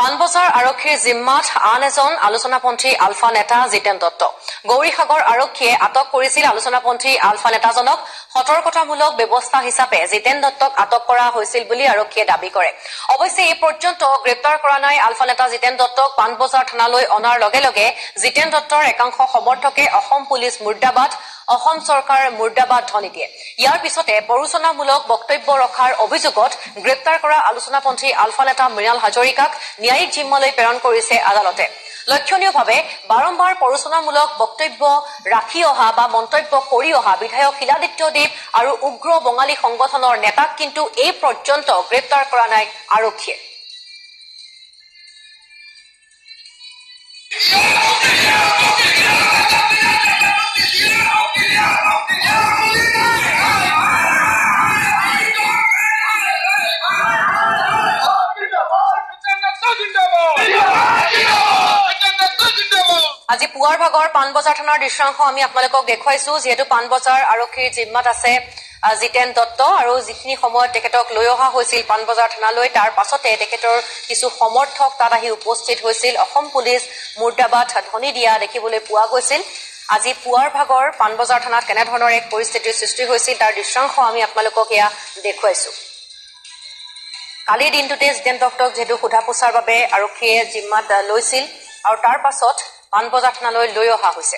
পানবজাৰ আৰক্ষীৰ জিম্মাত আন এজন আলোচনাপন্থী আলফা নেতা জিতেন দত্ত। গৌৰীসাগৰ আৰক্ষীয়ে আটক কৰিছিল আলোচনাপন্থী আলফা নেতাজনক। সতৰ্কতামূলক ব্যৱস্থা হিচাপে জিতেন দত্তক আটক কৰা হৈছিল বুলি আৰক্ষীয়ে দাবী কৰে। অৱশ্যে এই পৰ্যন্ত গ্ৰেপ্তাৰ কৰা নাই আলফা নেতা জিতেন দত্তক। পানবজাৰ থানালৈ অনাৰ লগে লগে জিতেন দত্তৰ একাংশ সমৰ্থকে অসম পুলিচ মুৰ্দাবাদ, অসম চৰকাৰ মুৰ্দাবাদ ধ্বনি দিয়ে। ইয়াৰ পিছতে প্ৰৰোচনামূলক বক্তব্য ৰখাৰ অভিযোগত গ্ৰেপ্তাৰ কৰা আলোচনাপন্থী আলফা নেতা মৃণাল হাজৰিকাক ন্যায়িক জিম্মালৈ প্ৰেৰণ কৰিছে আদালতে। লক্ষণীয়ভাৱে বাৰম্বাৰ প্ৰৰোচনামূলক বক্তব্য ৰাখি অহা বা মন্তব্য কৰি অহা বিধায়ক শিলাদিত্যদেৱ আৰু উগ্ৰ বঙালী সংগঠনৰ নেতাক কিন্তু এই পৰ্যন্ত গ্ৰেপ্তাৰ কৰা নাই আৰক্ষীয়ে। আজি পুৱাৰ ভাগৰ পানবজাৰ থানাৰ দৃশ্যাংশ আমি আপোনালোকক দেখুৱাইছো। যিহেতু পানবজাৰ আৰক্ষীৰ জিম্মাত আছে জিতেন দত্ত আৰু যিখিনি সময়ত তেখেতক লৈ অহা হৈছিল পানবজাৰ থানালৈ, তাৰ পাছতে তেখেতৰ কিছু সমৰ্থক তাত আহি উপস্থিত হৈছিল। অসম পুলিচ মুৰ্দাবাদ ধ্বনি দিয়া দেখিবলৈ পোৱা গৈছিল। আজি পুৱাৰ ভাগৰ পানবজাৰ থানাত কেনেধৰণৰ এক পৰিস্থিতিৰ সৃষ্টি হৈছিল তাৰ দৃশ্যাংশ আমি আপোনালোকক এয়া দেখুৱাইছো। কালিৰ দিনটোতে জিতেন দত্তক যিহেতু সোধা পোছাৰ বাবে আৰক্ষীয়ে জিম্মাত লৈছিল আৰু তাৰ পাছত পানবজাৰ থানালৈ লৈ অহা হৈছে।